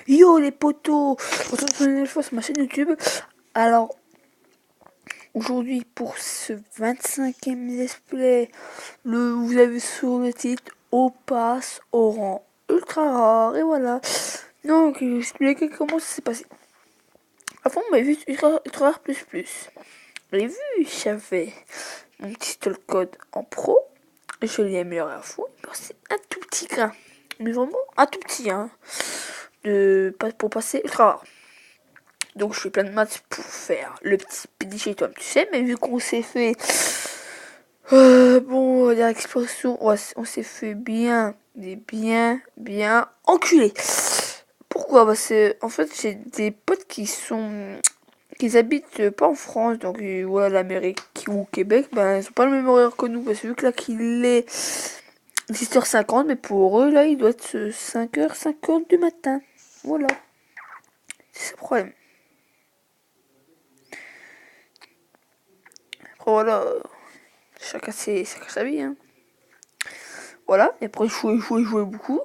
Yo les potos, retrouve une nouvelle fois sur ma chaîne YouTube. Alors, aujourd'hui pour ce 25e let's play, vous avez sur le titre au pass au rang ultra rare. Et voilà. Donc, je vais vous expliquer comment ça s'est passé. Avant, on m'avait vu ultra rare plus plus. J'ai vu, j'avais mon petit code en pro. Je l'ai amélioré à fond. C'est un tout petit grain. Mais vraiment un tout petit, hein. Pour passer ultra rare. Donc je fais plein de maths pour faire le petit PDG, toi tu sais, mais vu qu'on s'est fait bon, l'expression, on s'est fait bien enculé. Pourquoi? Parce que en fait j'ai des potes qui habitent pas en France, donc voilà, l'Amérique ou au Québec, ben ils ont pas le même horaire que nous, parce que vu que là qu'il est 6h50, mais pour eux là il doit être 5h50 du matin. Voilà. C'est le problème. Après voilà, chacun sa vie, hein. Voilà, et après jouer beaucoup.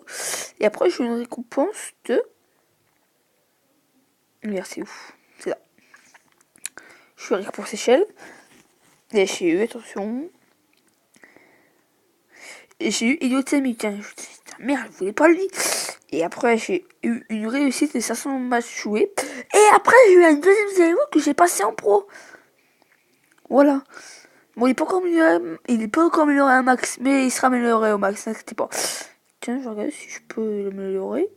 Et après j'ai une récompense de... Merci, ouf, c'est là. Je suis récompense échelle. Et j'ai eu, attention. Et j'ai eu Idiotémique, tiens. Je dis, merde, je voulais pas lui. Et après j'ai eu une réussite de 500 matchs joués. Et après j'ai eu une deuxième vidéo que j'ai passé en pro. Voilà. Bon, il est pas encore amélioré à un max, mais il sera amélioré au max, n'inquiétez pas. Tiens, je regarde si je peux l'améliorer.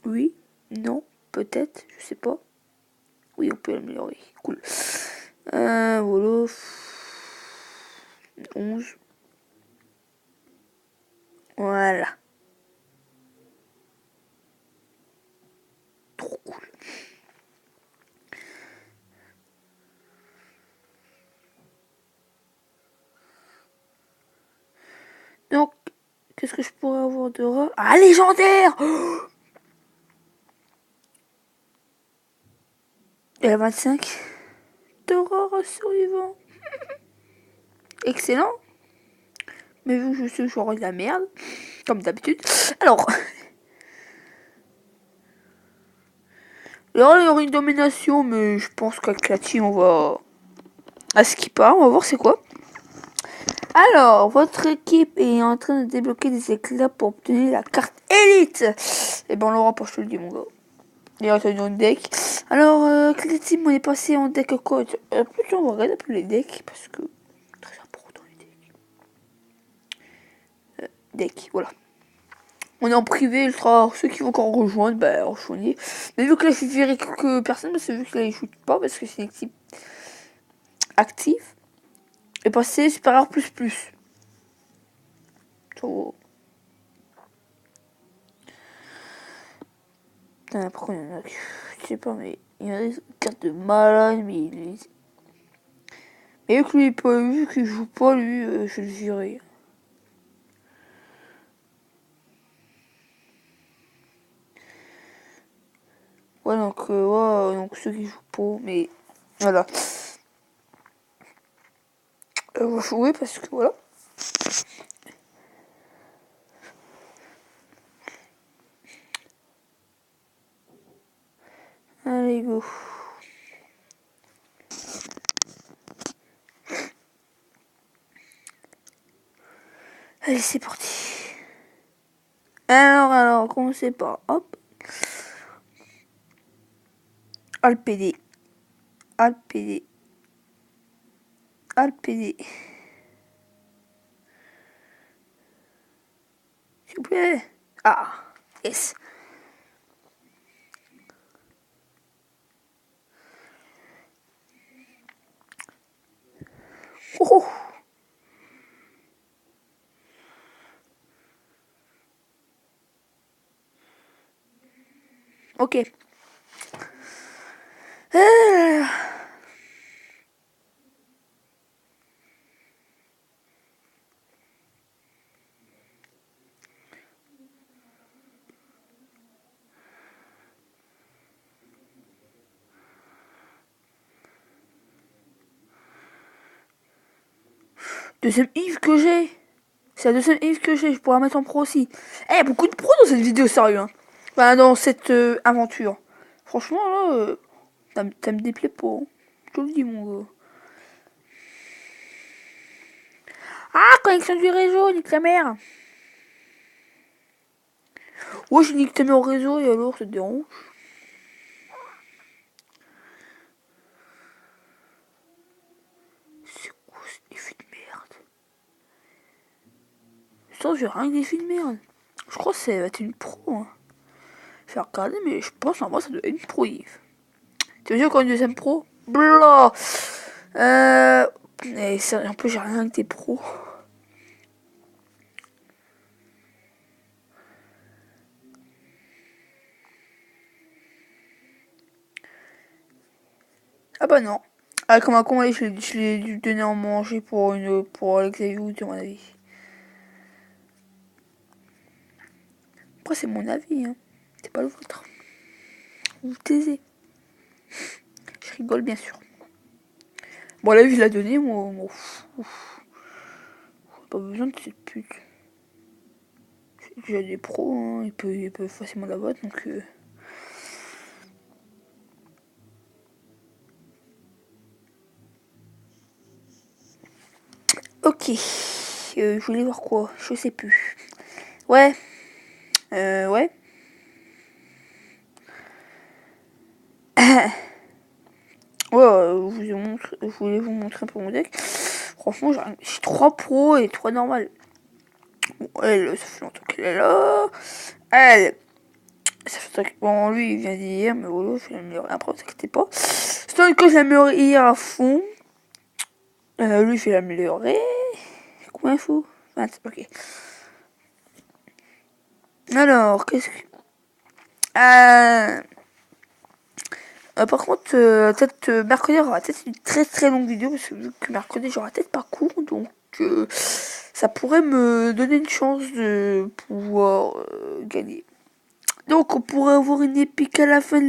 Oui, non, peut-être, je sais pas. Oui, on peut l'améliorer. Cool. Voilà. 11. Voilà. Trop cool. Donc, qu'est-ce que je pourrais avoir de rare? Ah, légendaire! Et la 25 de rare survivant. Excellent. Mais vu que je suis genre de la merde, comme d'habitude. Alors, là, il y aura une domination, mais je pense qu'avec la team, on va à ce qui part. On va voir c'est quoi. Alors, votre équipe est en train de débloquer des éclats pour obtenir la carte élite. Et ben, on l'aura pas, je te le dis, mon gars. Il reste dans le deck. Alors, quel team on est passé en deck code? Plutôt, on va regarder un peu les decks parce que très important les decks. Deck, voilà. On est en privé ultra. Ceux qui vont encore rejoindre, bah, rejoignez. Mais vu que là, je verrai quelques personnes, parce que vu que là, ils shootent pas, parce que c'est une équipe active. Et passer supérieur plus plus. Oh. Putain, pourquoi il y en a que... Je sais pas, mais il y en a des cartes de malade, mais il... Mais vu que lui, pas vu qu'il joue pas, lui, je vais le virer. Ouais, donc ceux qui jouent pas, mais voilà. On va jouer parce que voilà. Allez, go. Allez, c'est parti. Alors, commencez par, hop. Alpd. Alpd. Alpd. S'il vous plaît. Ah, yes. Oh, oh. Ok. Deuxième Yves que j'ai. C'est la deuxième Yves que j'ai. Je pourrais mettre en pro aussi. Eh, y a beaucoup de pros dans cette vidéo, sérieux. Hein. Bah, dans cette aventure. Franchement, là, ça me déplaît pas. Hein. Je te le dis, mon gars. Ah, connexion du réseau, nique ta mère. Ouais, je nique ta mère au réseau et alors, ça te dérange? C'est quoi cet effet de merde? Ça, j'ai rien que des effets de merde. Je crois que ça va être une pro. Hein. Je vais regarder, mais je pense en moi, ça doit être une pro, Yves. Tu veux dire qu'on a une deuxième pro? Blah. Et ça, en plus, j'ai rien que des pros. Ah bah non. Ah, comme un con, allez, je l'ai dû donner à manger pour Alex Ayou, à mon avis. Après, c'est mon avis, hein. C'est pas le vôtre. Vous vous taisez. Je rigole, bien sûr. Bon, là, je l'ai donné, moi. Pas besoin de cette pute. J'ai des pros, hein. Il peut facilement la vote, donc... Ok. Je voulais voir quoi? Je sais plus. Ouais. Ouais. Ouais, je voulais vous montrer un peu mon deck. Franchement, j'ai 3 pros et 3 normales. Bon, elle, ça fait longtemps qu'elle est là. Elle, ça fait longtemps que... Bon, lui, il vient d'hier, mais voilà, je vais l'améliorer après, ne vous inquiétez pas. C'est vrai que je l'améliore hier à fond. Lui, je vais l'améliorer. Combien il faut 20, ok. Alors, qu'est-ce que... par contre, peut-être mercredi, il y aura peut-être une très très longue vidéo, parce que vu que mercredi, j'aurai peut-être pas cours, donc ça pourrait me donner une chance de pouvoir gagner. Donc, on pourrait avoir une épique à la fin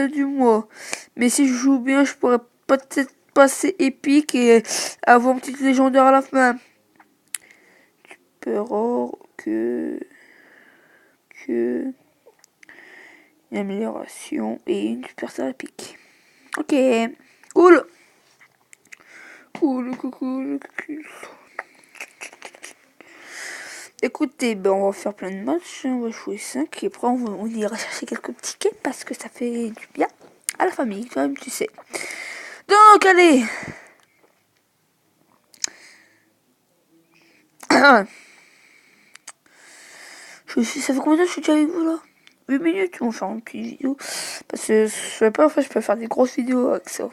du mois. Mais si je joue bien, je pourrais peut-être passer épique et avoir une petite légendaire à la fin. Super que une amélioration et une superstar épique. Ok, cool. Cool. Écoutez, ben on va faire plein de matchs, on va jouer 5 et après on ira chercher quelques petits quais parce que ça fait du bien à la famille, quand même, tu sais. Donc, allez. Ça fait combien de temps que je suis déjà avec vous là? 8 minutes, on va faire une petite vidéo. Parce que je sais pas, en fait, je peux faire des grosses vidéos avec ça.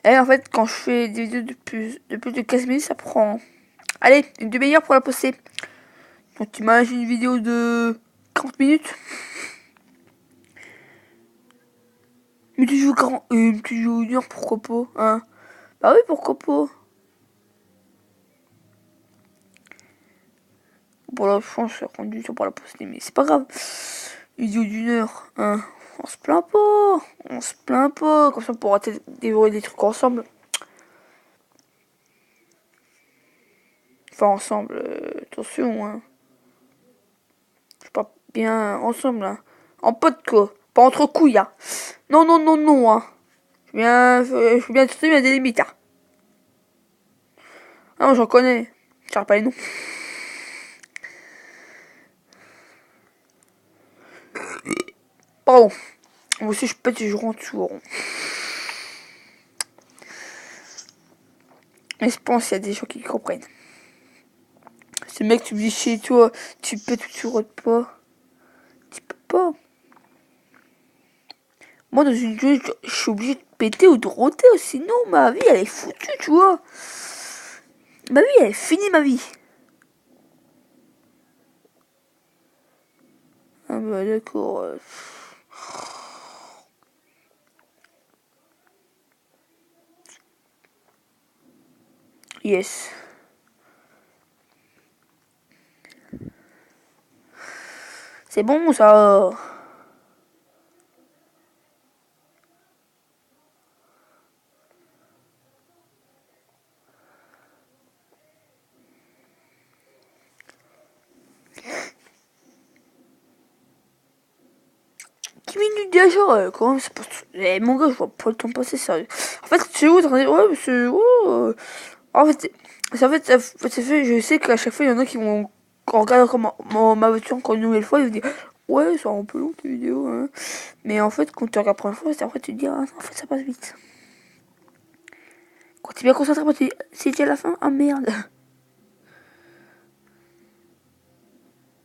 Et en fait, quand je fais des vidéos de plus de 15 minutes, ça prend... Allez, une demi-heure pour la poster. Donc, tu imagines une vidéo de 40 minutes. Mais tu joues 40... tu joues une heure, pourquoi pas, hein? Bah oui, pourquoi pas. Bon, là, je pense que ça prend du temps pour la poster, mais c'est pas grave. Une vidéo d'une heure, hein? On se plaint pas. On se plaint pas. Comme ça, on pourra dévorer des trucs ensemble. Enfin, ensemble, attention, hein. Je parle bien ensemble, hein. En pote, quoi. Pas entre couilles, hein. Non, hein. Je suis bien il y a des limites, hein. Ah, moi, j'en connais. Je ne pas les noms. Pardon. Moi aussi, je pète et je rentre souvent. Mais je pense qu'il y a des gens qui comprennent. Ce mec, tu me dis chez toi, tu pètes ou tu rentres pas. Tu peux pas. Moi, dans une journée, je suis obligé de péter ou de roter, sinon ma vie, elle est foutue, tu vois. Ma vie, elle est finie, ma vie. Ah bah d'accord. Yes. C'est bon, ça. 10 minutes déjà, quand même, c'est pas... Eh, mon gars, je vois pas le temps passer, sérieux. En fait, c'est où, ouais, mais c'est... Oh, en fait, c'est fait, je sais qu'à chaque fois, il y en a qui vont... En regardant comme ma voiture encore une nouvelle fois, ils vont dire, ouais, ça un peu long, tes vidéos, hein. Mais en fait, quand tu regardes la première fois, après, tu te dis, ah, en fait, ça passe vite. Quand tu es bien concentré, après, tu dis, c'est déjà la fin, ah merde.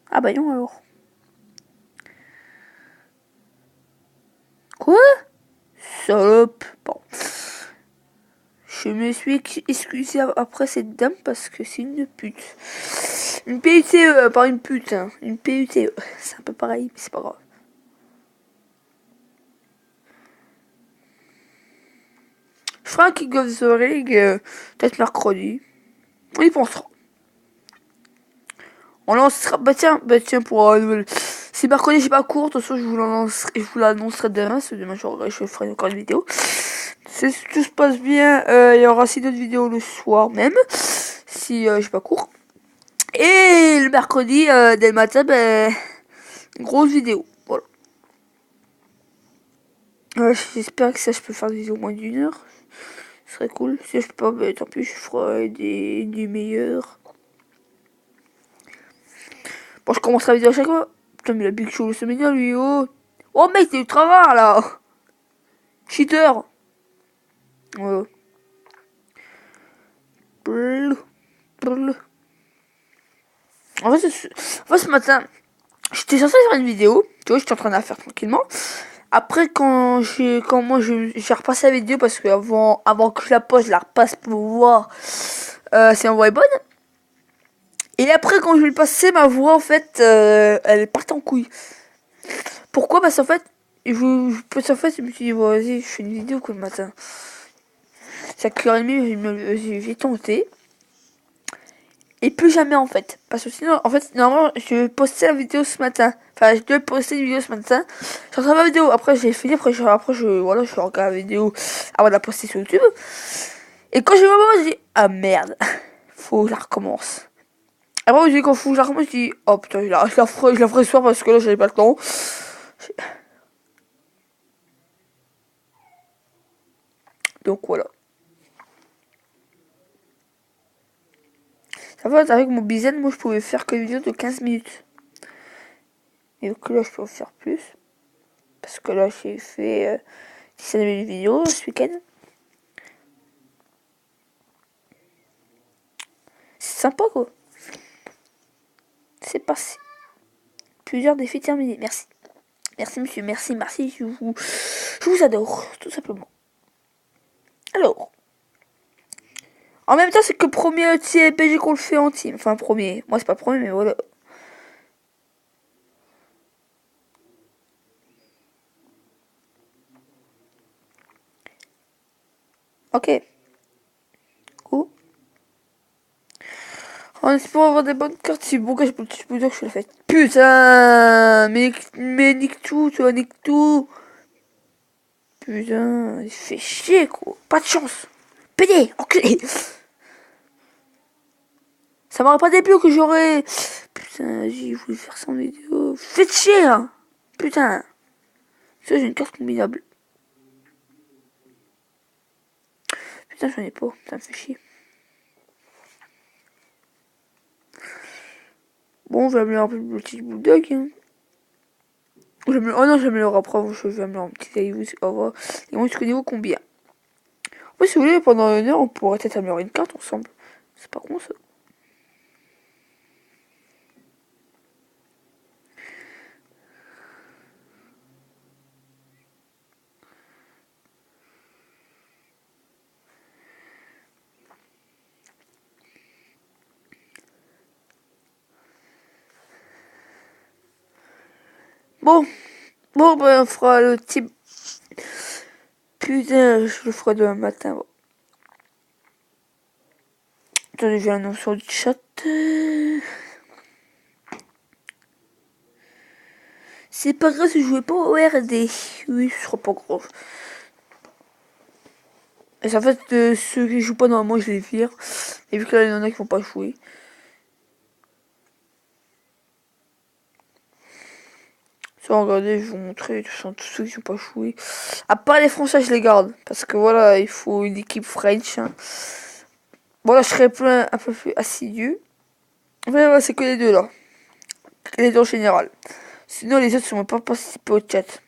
Ah bah non, alors. Quoi? Salope. Bon. Je me suis excusé après cette dame parce que c'est une pute. Une PUTE, pas une pute, hein. Une PUTE. C'est un peu pareil, mais c'est pas grave. Je ferai un kick of the ring, peut-être mercredi. On y pensera. On lancera. Bah tiens, pour nouvelle. Si mercredi j'ai pas cours, de toute façon je vous l'annoncerai demain. C'est demain je ferai encore une vidéo. Si tout se passe bien, il y aura aussi d'autres vidéos le soir même. Si j'ai pas cours. Et le mercredi, dès le matin, ben, grosse vidéo. Voilà. J'espère que ça, je peux faire des vidéos moins d'1 heure. Ce serait cool. Si je peux pas, ben, tant pis, je ferai des meilleurs. Bon, je commencerai la vidéo à chaque fois. Putain, mais la Big Show le semaine lui, oh. Oh, mec, t'es ultra rare, là. Cheater. Ouais. En fait, ce matin, j'étais censé faire une vidéo. Tu vois, j'étais en train de la faire tranquillement. Après, quand moi j'ai repassé la vidéo parce que avant que je la poste, je la repasse pour voir si ma voix est bonne. Et après, quand je lui passais ma voix, en fait, elle partait en couille. Pourquoi? Parce qu'en fait, je me suis dit, bon, vas-y, je fais une vidéo quoi le matin. C'est à 4h30, j'ai tenté. Et plus jamais en fait. Parce que sinon, en fait, normalement, je postais la vidéo ce matin. Enfin, je devais poster une vidéo ce matin. Je regarde la vidéo, après j'ai fini, après je regarde la vidéo avant de la poster sur YouTube. Et quand j'ai vu ma maman, je dis, ah merde, faut que je la recommence. Après, je dis, quand faut que je la recommence, je dis, oh putain, je la ferai ce soir parce que là, j'avais pas le temps. Donc voilà. Ça va, avec mon bizen, moi je pouvais faire que une vidéo de 15 minutes. Et donc là, je peux en faire plus. Parce que là, j'ai fait 17 minutes de vidéo ce week-end. C'est sympa quoi. C'est passé. Plusieurs défis terminés. Merci. Merci monsieur, merci. Je vous adore, tout simplement. Alors. En même temps, c'est que premier TPG qu'on le fait en team. Enfin, premier. Moi, c'est pas premier, mais voilà. Ok. Cool. En espérant avoir des bonnes cartes, c'est bon que je peux dire que je l'ai fait. Putain, mais nique tout, tu vois, nique tout. Putain, il fait chier, quoi. Pas de chance. Pédé, enculé. Ça m'aurait pas déplu que j'aurais... Putain, j'ai voulu faire ça en vidéo. Faites chier, hein. Putain. Ça, j'ai une carte combinable. Putain, j'en ai pas. Ça me fait chier. Bon, je vais améliorer un peu le petit bulldog. Hein. Oh non, j'améliore après. Je vais améliorer un petit caillou. Au revoir. Et moi, jusqu'au niveau combien? Oui, si vous voulez, pendant 1 heure, on pourrait peut-être améliorer une carte ensemble. C'est pas con ça. Bon, ben, on fera le type. Putain, je le ferai demain matin. Bon. Attendez, j'ai un nom sur le chat. C'est pas grave si je jouais pas au RD. Oui, ce sera pas grave. Et en fait, ceux qui jouent pas normalement, je les vire. Et vu que là, il y en a qui vont pas jouer. Regardez, je vais vous montrer tous ceux qui n'ont pas joué. À part les Français, je les garde. Parce que voilà, il faut une équipe French. Hein. Voilà, je serai un peu plus assidu. Mais voilà, c'est que les deux là. Les deux en général. Sinon, les autres ne sont pas participés au chat.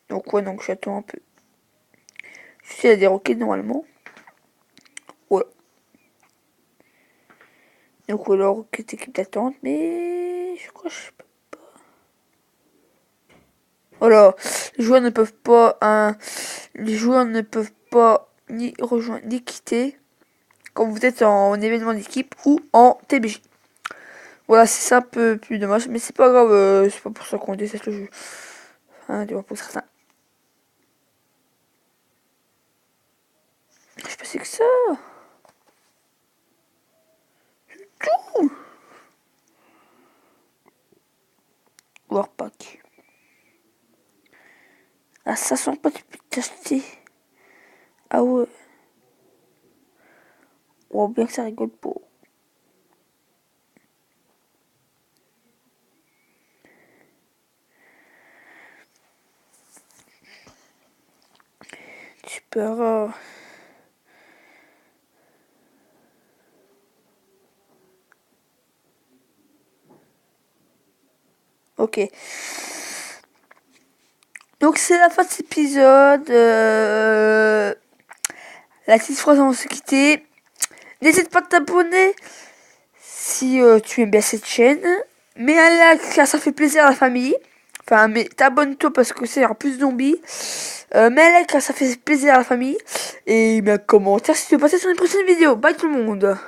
Donc, ouais, donc j'attends un peu. Je sais, il y a des roquettes normalement. Voilà. Donc, voilà, roquette équipe d'attente. Mais je crois que je peux pas. Voilà. Les joueurs ne peuvent pas. Les joueurs ne peuvent pas ni rejoindre ni quitter quand vous êtes en événement d'équipe ou en TBJ. Voilà, c'est ça un peu plus dommage, mais c'est pas grave, c'est pas pour ça qu'on déteste le jeu. Enfin, tu vois, pour certains. Je pensais que ça. Tout. Warpack. Ah, ça sent pas, tu peux t'acheter. Ah ouais. Oh, bien que ça rigole pas. Super. Ok. Donc c'est la fin de cet épisode. La petite phrase avant de se quitter. N'hésite pas à t'abonner si tu aimes bien cette chaîne. Mets un like car ça fait plaisir à la famille. Enfin, mais t'abonnes-toi parce que c'est un plus de zombies. Mets un like car ça fait plaisir à la famille. Et mets un commentaire si tu veux passer sur une prochaine vidéo. Bye tout le monde.